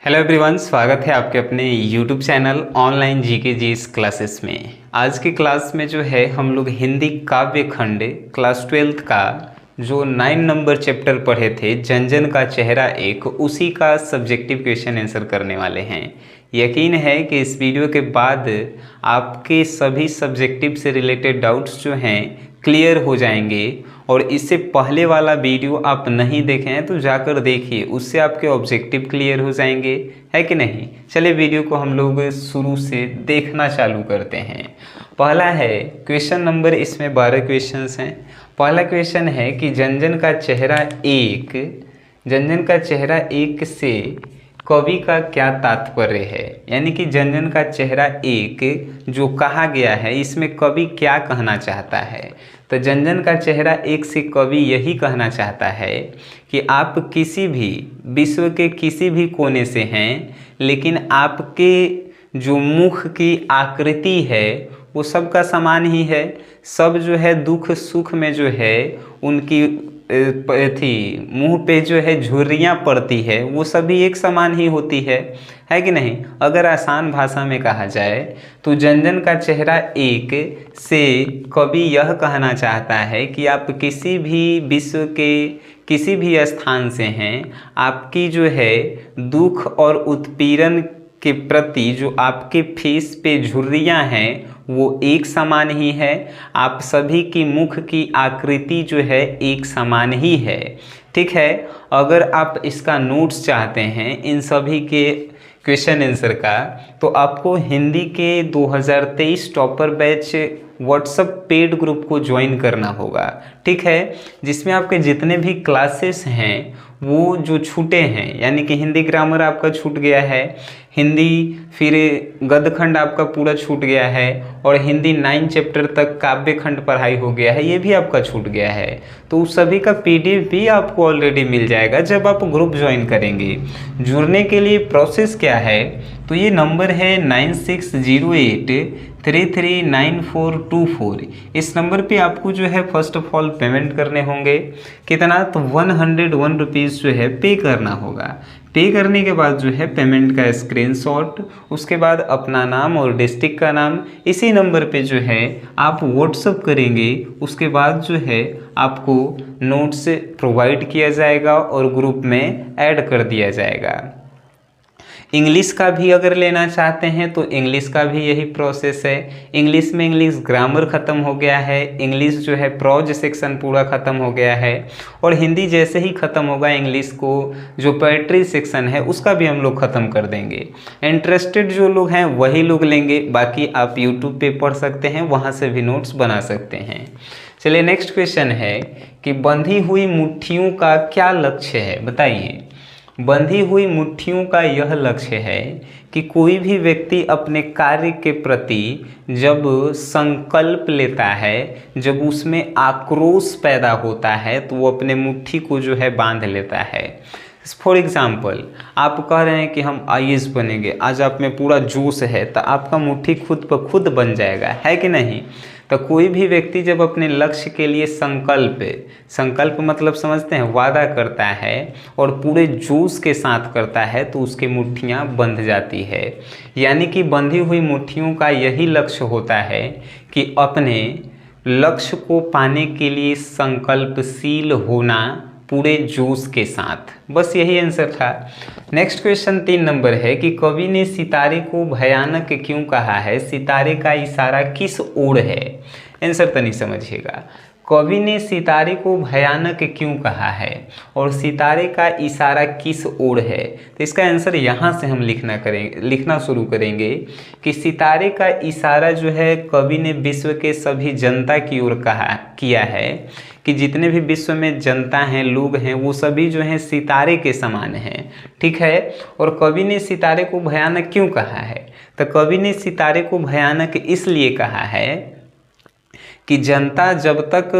Hello everyone, स्वागत है आपके अपने YouTube channel online GK GS classes में। आज की क्लास में जो है हम लोग हिंदी काव्य खंड क्लास 12th का जो 9 नंबर चैप्टर पढ़े थे, जन जन का चेहरा एक, उसी का सब्जेक्टिव क्वेश्चन आंसर करने वाले हैं। यकीन है कि इस वीडियो के बाद आपके सभी सब्जेक्टिव से रिलेटेड डाउट्स जो हैं क्लियर हो जाएंगे। और इससे पहले वाला वीडियो आप नहीं देखे हैं तो जाकर देखिए, उससे आपके ऑब्जेक्टिव क्लियर हो जाएंगे, है कि नहीं। चलिए वीडियो को हम लोग शुरू से देखना चालू करते हैं। पहला है क्वेश्चन नंबर, इसमें 12 क्वेश्चंस हैं। पहला क्वेश्चन है कि जन जन का चेहरा एक से कवि का क्या तात्पर्य है। यानी कि जन जन का चेहरा एक जो कहा गया है, इसमें कवि क्या कहना चाहता है। तो जन जन का चेहरा एक से कवि यही कहना चाहता है कि आप किसी भी विश्व के किसी भी कोने से हैं, लेकिन आपके जो मुख की आकृति है वो सबका समान ही है। सब जो है दुख सुख में जो है उनकी मुंह पे जो है झुर्रियाँ पड़ती है, वो सभी एक समान ही होती है कि नहीं। अगर आसान भाषा में कहा जाए तो जन जन का चेहरा एक से कवि यह कहना चाहता है कि आप किसी भी विश्व के किसी भी स्थान से हैं, आपकी जो है दुख और उत्पीड़न के प्रति जो आपके फेस पे झुर्रियाँ हैं वो एक समान ही है। आप सभी की मुख की आकृति जो है एक समान ही है, ठीक है। अगर आप इसका नोट्स चाहते हैं इन सभी के क्वेश्चन आंसर का, तो आपको हिंदी के 2023 topper batch WhatsApp paid group को ज्वाइन करना होगा, ठीक है। जिसमें आपके जितने भी क्लासेस हैं वो जो छूटे हैं, यानी कि हिंदी ग्रामर आपका छूट गया है, हिंदी फिर गद्य खंड आपका पूरा छूट गया है, और हिंदी 9 चैप्टर तक काव्य खंड पढ़ाई हो गया है, ये भी आपका छूट गया है। तो उस सभी का पीडीएफ भी आपको ऑलरेडी मिल जाएगा जब आप ग्रुप ज्वाइन करेंगे। जुड़ने के लिए प्रोसेस क्या है, तो ये नंबर है 9608339424। इस नंबर पे आपको जो है फर्स्ट ऑफ ऑल पेमेंट करने होंगे। कितना, तो 101 रुपीज़ जो है पे करना होगा। पे करने के बाद जो है पेमेंट का स्क्रीनशॉट, उसके बाद अपना नाम और डिस्ट्रिक्ट का नाम इसी नंबर पे जो है आप व्हाट्सअप करेंगे। उसके बाद जो है आपको नोट्स प्रोवाइड किया जाएगा और ग्रुप में ऐड कर दिया जाएगा। इंग्लिश का भी अगर लेना चाहते हैं तो इंग्लिश का भी यही प्रोसेस है। इंग्लिश में इंग्लिश ग्रामर ख़त्म हो गया है, इंग्लिश जो है प्रोज सेक्शन पूरा ख़त्म हो गया है, और हिंदी जैसे ही ख़त्म होगा इंग्लिश को जो पोएट्री सेक्शन है उसका भी हम लोग ख़त्म कर देंगे। इंटरेस्टेड जो लोग हैं वही लोग लेंगे, बाकी आप यूट्यूब पे पढ़ सकते हैं, वहाँ से भी नोट्स बना सकते हैं। चलिए नेक्स्ट क्वेश्चन है कि बंधी हुई मुट्ठियों का क्या लक्ष्य है, बताइए। बंधी हुई मुट्ठियों का यह लक्ष्य है कि कोई भी व्यक्ति अपने कार्य के प्रति जब संकल्प लेता है, जब उसमें आक्रोश पैदा होता है, तो वो अपने मुट्ठी को जो है बांध लेता है। फॉर एग्जाम्पल, आप कह रहे हैं कि हम आईएएस बनेंगे, आज आप में पूरा जोश है, तो आपका मुट्ठी खुद ब खुद बन जाएगा, है कि नहीं। तो कोई भी व्यक्ति जब अपने लक्ष्य के लिए संकल्प मतलब समझते हैं, वादा करता है और पूरे जोश के साथ करता है, तो उसकी मुट्ठियाँ बंध जाती है। यानी कि बंधी हुई मुट्ठियों का यही लक्ष्य होता है कि अपने लक्ष्य को पाने के लिए संकल्पशील होना पूरे जोश के साथ। बस यही आंसर था। नेक्स्ट क्वेश्चन 3 नंबर है कि कवि ने सितारे को भयानक क्यों कहा है, सितारे का इशारा किस ओर है। आंसर तनी समझिएगा। कवि ने सितारे को भयानक क्यों कहा है और सितारे का इशारा किस ओर है। तो इसका आंसर यहाँ से हम लिखना शुरू करेंगे कि सितारे का इशारा जो है कवि ने विश्व के सभी जनता की ओर किया है, कि जितने भी विश्व में जनता हैं, लोग हैं, वो सभी जो हैं सितारे के समान हैं, ठीक है। और कवि ने सितारे को भयानक क्यों कहा है, तो कवि ने सितारे को भयानक इसलिए कहा है कि जनता जब तक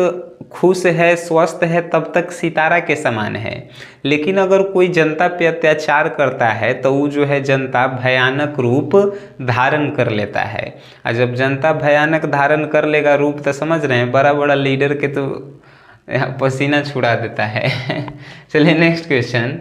खुश है, स्वस्थ है, तब तक सितारा के समान है। लेकिन अगर कोई जनता पे अत्याचार करता है तो वो जो है जनता भयानक रूप धारण कर लेता है। और जब जनता भयानक धारण कर लेगा रूप, तो समझ रहे हैं, बड़ा बड़ा लीडर के तो पसीना छुड़ा देता है। चलिए नेक्स्ट क्वेश्चन,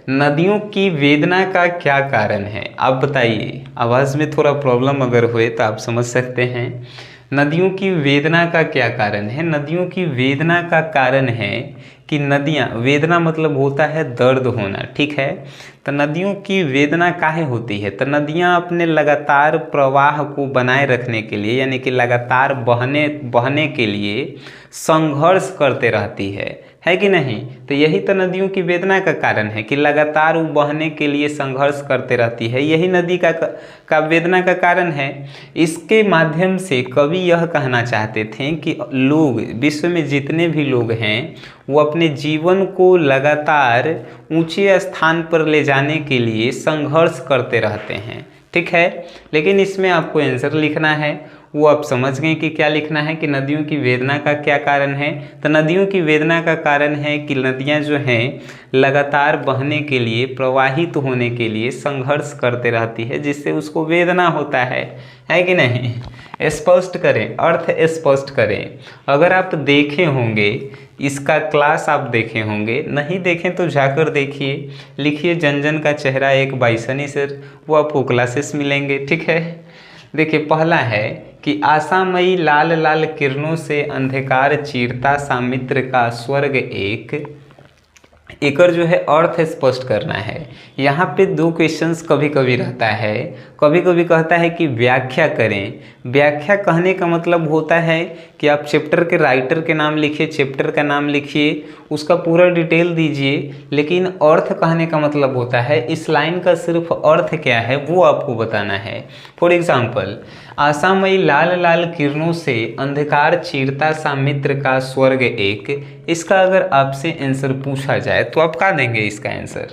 नदियों की वेदना का क्या कारण है, आप बताइए। आवाज़ में थोड़ा प्रॉब्लम अगर हुए तो आप समझ सकते हैं। नदियों की वेदना का क्या कारण है? नदियों की वेदना का कारण है कि नदियाँ, वेदना मतलब होता है दर्द होना, ठीक है। तो नदियों की वेदना काहे होती है? तो नदियाँ अपने लगातार प्रवाह को बनाए रखने के लिए, यानी कि लगातार बहने के लिए संघर्ष करते रहती है कि नहीं। तो यही तो नदियों की वेदना का कारण है कि लगातार वो बहने के लिए संघर्ष करते रहती है, यही नदी का वेदना का कारण है। इसके माध्यम से कवि यह कहना चाहते थे कि लोग, विश्व में जितने भी लोग हैं, वो अपने जीवन को लगातार ऊंचे स्थान पर ले जाने के लिए संघर्ष करते रहते हैं, ठीक है। लेकिन इसमें आपको आंसर लिखना है, वो आप समझ गए कि क्या लिखना है, कि नदियों की वेदना का क्या कारण है। तो नदियों की वेदना का कारण है कि नदियाँ जो हैं लगातार बहने के लिए, प्रवाहित होने के लिए संघर्ष करते रहती है, जिससे उसको वेदना होता है कि नहीं। स्पष्ट करें, अर्थ स्पष्ट करें। अगर आप देखे होंगे इसका क्लास, आप देखे होंगे, नहीं देखें तो जाकर देखिए। लिखिए जन जन का चेहरा एक बाइसनी सर, वो आपको क्लासेस मिलेंगे, ठीक है। देखिए पहला है कि आशामयी लाल लाल किरणों से अंधकार चीरता सा मित्र का स्वर्ग एक जो है अर्थ स्पष्ट करना है। यहाँ पे दो क्वेश्चंस कभी कभी रहता है, कभी कभी कहता है कि व्याख्या करें। व्याख्या कहने का मतलब होता है कि आप चैप्टर के राइटर के नाम लिखिए, चैप्टर का नाम लिखिए, उसका पूरा डिटेल दीजिए। लेकिन अर्थ कहने का मतलब होता है इस लाइन का सिर्फ अर्थ क्या है वो आपको बताना है। फॉर एग्जाम्पल, आशामयी लाल लाल किरणों से अंधकार चीरता सा मित्र का स्वर्ग एक, इसका अगर आपसे आंसर पूछा जाए तो आप क्या देंगे इसका आंसर?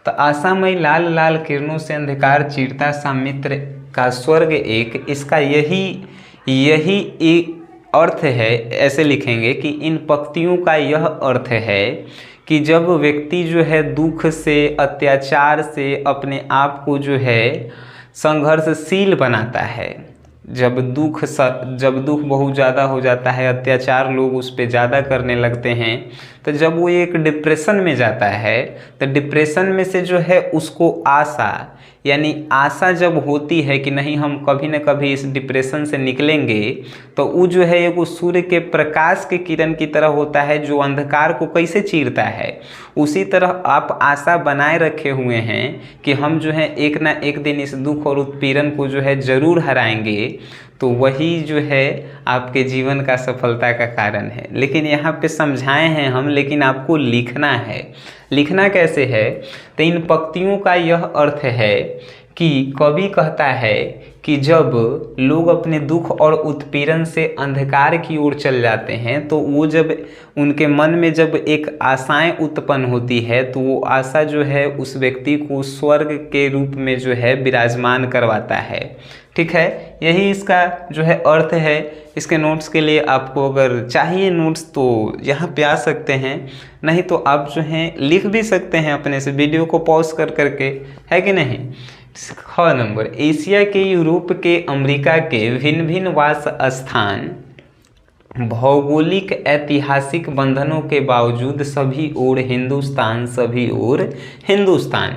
तो आशामयी लाल लाल किरणों से अंधकार चीरता सा मित्र का स्वर्ग एक, इसका यही एक अर्थ है। ऐसे लिखेंगे कि इन पंक्तियों का यह अर्थ है कि जब व्यक्ति जो है दुख से, अत्याचार से अपने आप को जो है संघर्षशील बनाता है, जब दुख बहुत ज़्यादा हो जाता है, अत्याचार लोग उस पर ज़्यादा करने लगते हैं, तो जब वो एक डिप्रेशन में जाता है, तो डिप्रेशन में से जो है उसको आशा, यानी आशा जब होती है कि नहीं हम कभी न कभी इस डिप्रेशन से निकलेंगे, तो वो जो है एक सूर्य के प्रकाश के किरण की तरह होता है जो अंधकार को कैसे चीरता है। उसी तरह आप आशा बनाए रखे हुए हैं कि हम जो है एक ना एक दिन इस दुख और उत्पीड़न को जो है ज़रूर हराएंगे, तो वही जो है आपके जीवन का सफलता का कारण है। लेकिन यहाँ पे समझाए हैं हम, लेकिन आपको लिखना है। लिखना कैसे है? तो इन पंक्तियों का यह अर्थ है कि कवि कहता है कि जब लोग अपने दुख और उत्पीड़न से अंधकार की ओर चल जाते हैं, तो वो जब उनके मन में जब एक आशाएं उत्पन्न होती है, तो वो आशा जो है उस व्यक्ति को स्वर्ग के रूप में जो है विराजमान करवाता है, ठीक है। यही इसका जो है अर्थ है। इसके नोट्स के लिए आपको अगर चाहिए नोट्स तो यहाँ पे आ सकते हैं, नहीं तो आप जो हैं लिख भी सकते हैं अपने से, वीडियो को पॉज कर करके, है कि नहीं। 6 नंबर, एशिया के, यूरोप के, अमेरिका के भिन्न भिन्न वास स्थान, भौगोलिक ऐतिहासिक बंधनों के बावजूद सभी ओर हिंदुस्तान, सभी ओर हिंदुस्तान।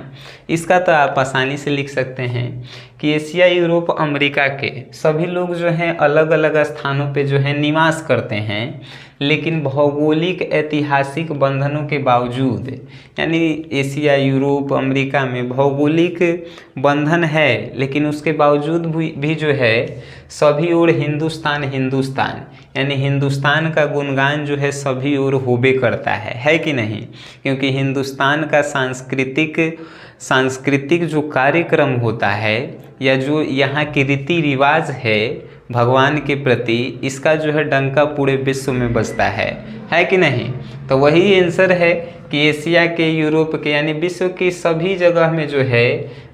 इसका तो आप आसानी से लिख सकते हैं कि एशिया, यूरोप, अमेरिका के सभी लोग जो हैं अलग अलग स्थानों पे जो है निवास करते हैं, लेकिन भौगोलिक ऐतिहासिक बंधनों के बावजूद, यानी एशिया, यूरोप, अमेरिका में भौगोलिक बंधन है, लेकिन उसके बावजूद भी जो है सभी ओर हिंदुस्तान हिंदुस्तान, यानी हिंदुस्तान का गुणगान जो है सभी ओर होबे करता है कि नहीं। क्योंकि हिंदुस्तान का सांस्कृतिक जो कार्यक्रम होता है, या जो यहाँ की रीति रिवाज है भगवान के प्रति, इसका जो है डंका पूरे विश्व में बजता है कि नहीं। तो वही आंसर है कि एशिया के, यूरोप के, यानी विश्व की सभी जगह में जो है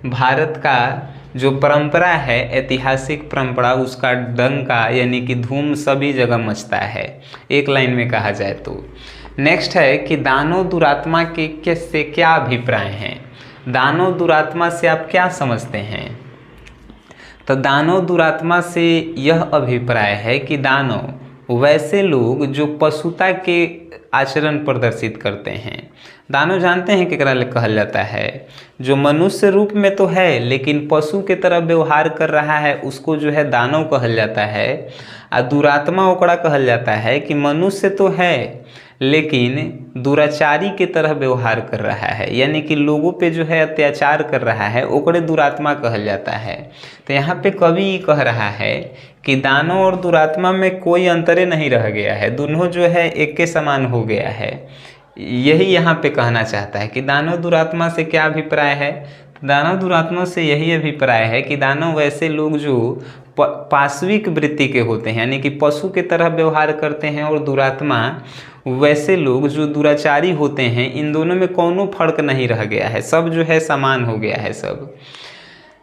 भारत का जो परंपरा है, ऐतिहासिक परंपरा, उसका डंका यानी कि धूम सभी जगह मचता है, एक लाइन में कहा जाए तो। नेक्स्ट है कि दानव दुरात्मा के से क्या अभिप्राय हैं? दानव दुरात्मा से आप क्या समझते हैं? तो दानव दुरात्मा से यह अभिप्राय है कि दानव वैसे लोग जो पशुता के आचरण प्रदर्शित करते हैं। दानव जानते हैं केकरा कहल जाता है? जो मनुष्य रूप में तो है लेकिन पशु के तरह व्यवहार कर रहा है उसको जो है दानव कहल जाता है। और दुरात्मा ओकरा कहल जाता है कि मनुष्य तो है लेकिन दुराचारी के तरह व्यवहार कर रहा है, यानी कि लोगों पे जो है अत्याचार कर रहा है, ओकरे दुरात्मा कहल जाता है। तो यहाँ पे कवि ये कह रहा है कि दानव और दुरात्मा में कोई अंतरे नहीं रह गया है, दोनों जो है एक के समान हो गया है। यही यहाँ पे कहना चाहता है कि दानव दुरात्मा से क्या अभिप्राय है? दानव दुरात्मा से यही अभिप्राय है कि दानव वैसे लोग जो पाशविक वृत्ति के होते हैं, यानी कि पशु के तरह व्यवहार करते हैं, और दुरात्मा वैसे लोग जो दुराचारी होते हैं। इन दोनों में कोनो फर्क नहीं रह गया है, सब जो है समान हो गया है सब।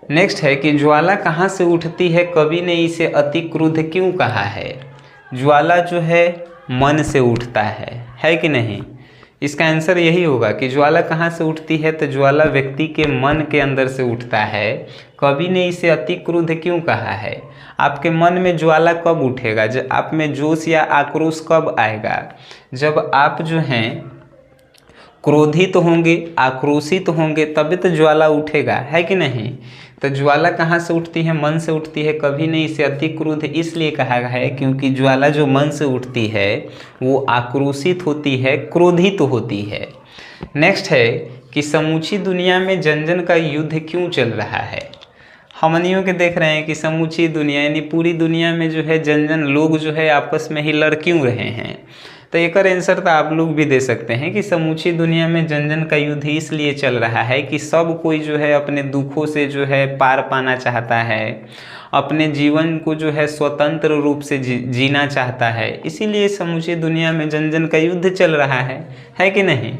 नेक्स्ट है कि ज्वाला कहाँ से उठती है? कवि ने इसे अति क्रुद्ध क्यों कहा है? ज्वाला जो है मन से उठता है कि नहीं? इसका आंसर यही होगा कि ज्वाला कहाँ से उठती है, तो ज्वाला व्यक्ति के मन के अंदर से उठता है। कवि ने इसे अति क्रुद्ध क्यों कहा है? आपके मन में ज्वाला कब उठेगा? जब आप में जोश या आक्रोश कब आएगा? जब आप जो हैं क्रोधित होंगे, आक्रोशित होंगे, तभी तो ज्वाला उठेगा, है कि नहीं? तो ज्वाला कहाँ से उठती है? मन से उठती है। कवि ने इसे अति क्रुद्ध इसलिए कहा है क्योंकि ज्वाला जो मन से उठती है वो आक्रोशित होती है, क्रोधित होती है। नेक्स्ट है कि समूची दुनिया में जन का युद्ध क्यों चल रहा है? हमनियों के देख रहे हैं कि समूची दुनिया यानी पूरी दुनिया में जो है जन लोग जो है आपस में ही लड़ क्यों रहे हैं? तो एक आंसर तो आप लोग भी दे सकते हैं कि समूची दुनिया में जन का युद्ध इसलिए चल रहा है कि सब कोई जो है अपने दुखों से जो है पार पाना चाहता है, अपने जीवन को जो है स्वतंत्र रूप से जीना चाहता है, इसीलिए समूची दुनिया में जन का युद्ध चल रहा है कि नहीं?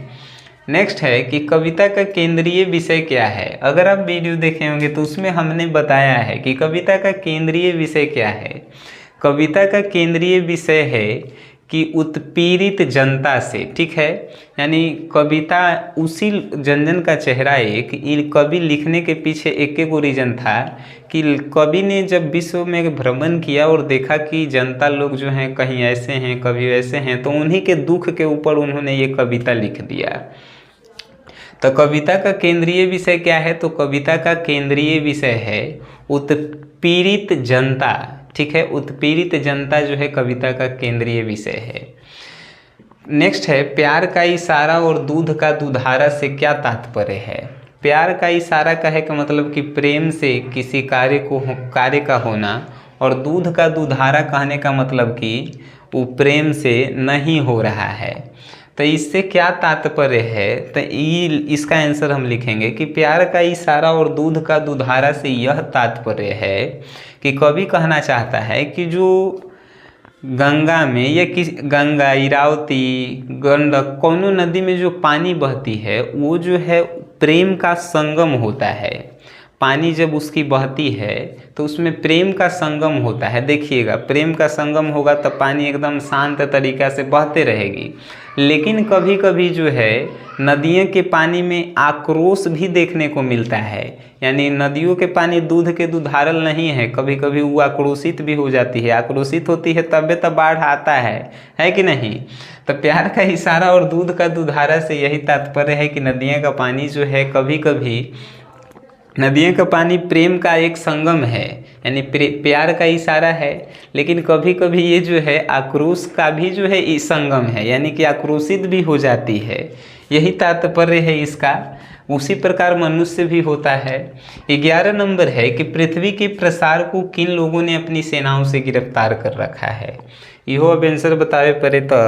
नेक्स्ट है कि कविता का केंद्रीय विषय क्या है? अगर आप वीडियो देखे होंगे तो उसमें हमने बताया है कि कविता का केंद्रीय विषय क्या है। कविता का केंद्रीय विषय है कि उत्पीड़ित जनता से, ठीक है, यानी कविता उसी जन का चेहरा एक कवि लिखने के पीछे एक रीजन था कि कवि ने जब विश्व में भ्रमण किया और देखा कि जनता लोग जो हैं कहीं ऐसे हैं कभी वैसे हैं, तो उन्हीं के दुख के ऊपर उन्होंने ये कविता लिख दिया। तो कविता का केंद्रीय विषय क्या है? तो कविता का केंद्रीय विषय है उत्पीड़ित जनता, ठीक है, उत्पीड़ित जनता जो है कविता का केंद्रीय विषय है। नेक्स्ट है प्यार का इशारा और दूध का दुधारा से क्या तात्पर्य है? प्यार का इशारा का है का मतलब कि प्रेम से किसी कार्य का होना, और दूध का दुधारा कहने का मतलब कि वो प्रेम से नहीं हो रहा है। तो इससे क्या तात्पर्य है? तो इसका आंसर हम लिखेंगे कि प्यार का इशारा और दूध का दुधारा से यह तात्पर्य है कि कवि कहना चाहता है कि जो गंगा में या गंगा, इरावती, गंडक, कोनो नदी में जो पानी बहती है वो जो है प्रेम का संगम होता है। पानी जब उसकी बहती है तो उसमें प्रेम का संगम होता है। देखिएगा, प्रेम का संगम होगा तो पानी एकदम शांत तरीक़ा से बहते रहेगी। लेकिन कभी कभी जो है नदियों के पानी में आक्रोश भी देखने को मिलता है, यानी नदियों के पानी दूध के दुधारल नहीं है, कभी कभी वो आक्रोशित भी हो जाती है। आक्रोशित होती है तबे तो बाढ़ आता है कि नहीं? तो प्यार का इशारा और दूध का दुधारा से यही तात्पर्य है कि नदियों का पानी जो है कभी कभी नदियों का पानी प्रेम का एक संगम है, यानी प्यार का इशारा है, लेकिन कभी कभी ये जो है आक्रोश का भी जो है इस संगम है, यानी कि आक्रोशित भी हो जाती है। यही तात्पर्य है इसका। उसी प्रकार मनुष्य भी होता है। 11 नंबर है कि पृथ्वी के प्रसार को किन लोगों ने अपनी सेनाओं से गिरफ्तार कर रखा है? इहो अब आंसर बतावे पड़े तो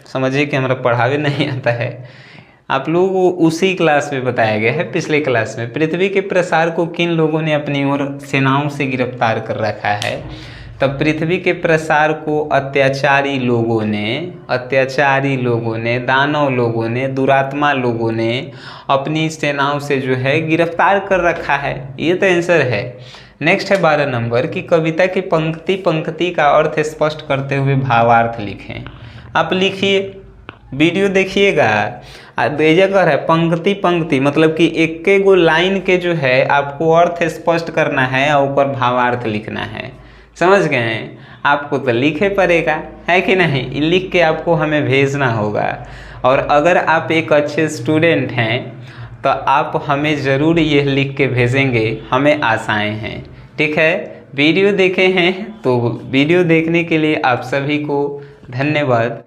समझिए कि हमारा पढ़ावे नहीं आता है। आप लोगों को उसी क्लास में बताया गया है, पिछले क्लास में। पृथ्वी के प्रसार को किन लोगों ने अपनी ओर सेनाओं से गिरफ्तार कर रखा है? तब पृथ्वी के प्रसार को अत्याचारी लोगों ने, दानव लोगों ने, दुरात्मा लोगों ने अपनी सेनाओं से जो है गिरफ्तार कर रखा है। ये तो आंसर है। नेक्स्ट है 12 नंबर कि कविता की पंक्ति पंक्ति का अर्थ स्पष्ट करते हुए भावार्थ लिखें। आप लिखिए, वीडियो देखिएगा। जगह है पंक्ति पंक्ति मतलब कि एक गो लाइन के जो है आपको अर्थ स्पष्ट करना है और ऊपर भावार्थ लिखना है। समझ गए हैं? आपको तो लिखे पड़ेगा, है कि नहीं, लिख के आपको हमें भेजना होगा। और अगर आप एक अच्छे स्टूडेंट हैं तो आप हमें ज़रूर ये लिख के भेजेंगे, हमें आशाएं हैं। ठीक है, वीडियो देखे हैं तो वीडियो देखने के लिए आप सभी को धन्यवाद।